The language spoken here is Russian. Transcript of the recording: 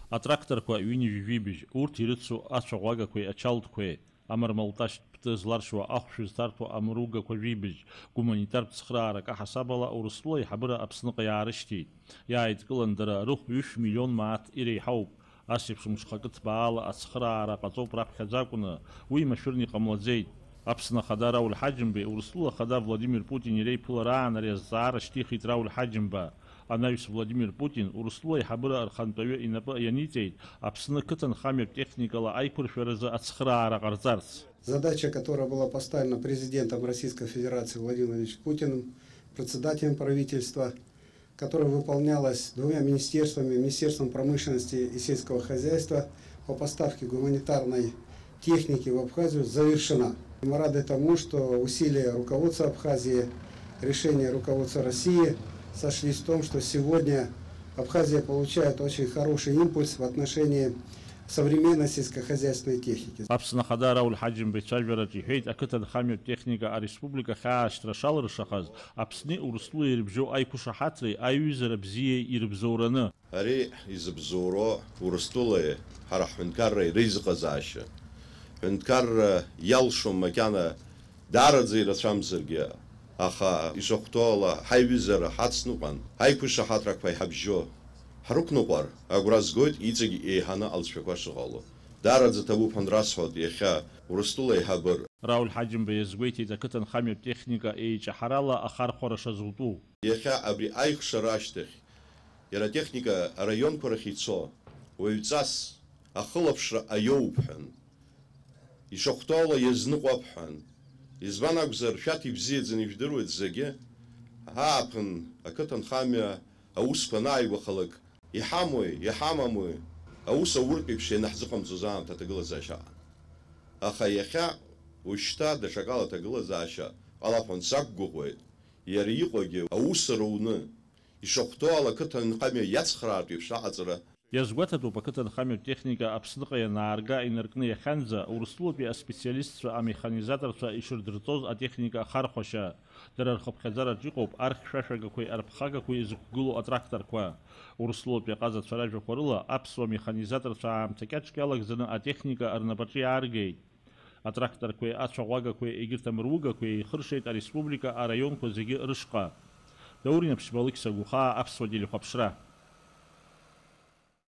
Атракторқәа ҩынҩажәибжь, урҭ ирыцу ацәаӷәагақәеи ачалтқәеи, амармалташьтә пты зларшуа ахәшәы зҭарҭәо амругақәа жәибжь, гуманитартә цхыраарак аҳасабала Урыстәыла аиҳабыра Аԥсныҟа иаарышьҭит. Иааидкылан дара рыхә 1 миллион мааҭ иреиҳауп. Асеиԥш мшхакы ҭбаала ацхыраара ҟаҵоуп раԥхьаӡа акәны, уи машәырны иҟамлаӡеит. Аԥсны ахада Рауль Ҳаџьымбеи, Урыстәыла ахада Владимир Путин иреиԥылараан ари азҵаара шьҭихит Рауль Ҳаџьымба. Анаҩс Владимир Путин Урыстәыла аиҳабыра архантәаҩы инапы ианиҵеит Аԥсны қыҭанхамҩатә техникала аиқәыршәаразы ацхыраара ҟарҵарц. Задача, которая была поставлена президентом Российской Федерации Владимиром Владимировичем Путиным, председателем правительства, которая выполнялась двумя министерствами, Министерством промышленности и сельского хозяйства по поставке гуманитарной техники в Абхазию, завершена. Мы рады тому, что усилия руководства Абхазии, решения руководства России сошлись в том, что сегодня Абхазия получает очень хороший импульс в отношении современной сельскохозяйственной техники. Аԥсны ахада Рауль Ҳаџьымба ицәажәараҿы иҳәеит, ақыҭанхамҩатә техника ареспублика хьаашьҭра шалыршахаз Аԥсни Урыстәылеи ирыбжьоу аиқәышаҳаҭреи аиҩызара бзиеи ирыбзоураны. Ари изыбзоуроу Урыстәылеи ҳара ҳҳәынҭқарра иреизыҟазаашьа. Ҳәынҭқарра иалшом макьана даараӡа ирацәамзаргьы, аха ишахәҭоу ала ҳаиҩызара ҳацныҟәан, аиқәышаҳаҭрақәа иҳабжьо ҳрықәныҟәар, агәра згоит иҵегь еиҳаны алҵшәақәа шыҟало. Даараӡа ҭабуп анрасҳәоит иахьа Урыстәыла аиҳабыра. Рауль Ҳаџьымба иазгәеиҭеит ақыҭанхамҩатә техника еиҿаҳарала ахархәара шазутәу. Иахьа абри аихшара ашьҭахь, иара атехника араионқәа рахь ицо, уаҩҵас ахылаԥшра аиоуп ҳәан, ишахәҭоу ала иазныҟәап ҳәан, избан акәзар шәаҭ ибзиаӡаны ижәдыруеит зегьы, ааԥын ақыҭанхамҩа аусқәа анааигәахалак, иҳамои, иҳамамои, аус ауртәеиԥш ианаҳзыҟамҵоз аамҭа аҭагылазаашьа. Аха иахьа уажәшьҭа даҽакала аҭагылазаашьа ҟалап ҳәа сақәгәыӷуеит, иара иҟоугьы аусара уны, ишахәҭоу ала ақыҭанхамҩа иацхраартә еиԥш аҟаҵара. Иазгәаҭатәуп ақыҭанхамҩатә техника Аԥсныҟа ианаарга инаркны иахьанӡа Урыстәылатәи аспециалистцәа, амеханизаторцәа ишырдырҵоз атехника ахархәашьа. Дара рхыԥхьаӡараҿ иҟоуп архьшәашәагақәеи арԥхагақәеи изықәгылоу атракторқәа. Урыстәылатәи аҟазацәа ражәақәа рыла аԥсуа механизаторцәа аамҭа кьаҿк иалагӡаны атехника рнапаҿы иааргеит. Атракторқәеи ацәаӷәагақәеи егьырҭ амругақәеи еихыршеит ареспублика араионқәа зегьы рышҟа. Даурин Аԥшьбалықь Сагәхаа, Аԥсуа телехәаԥшра.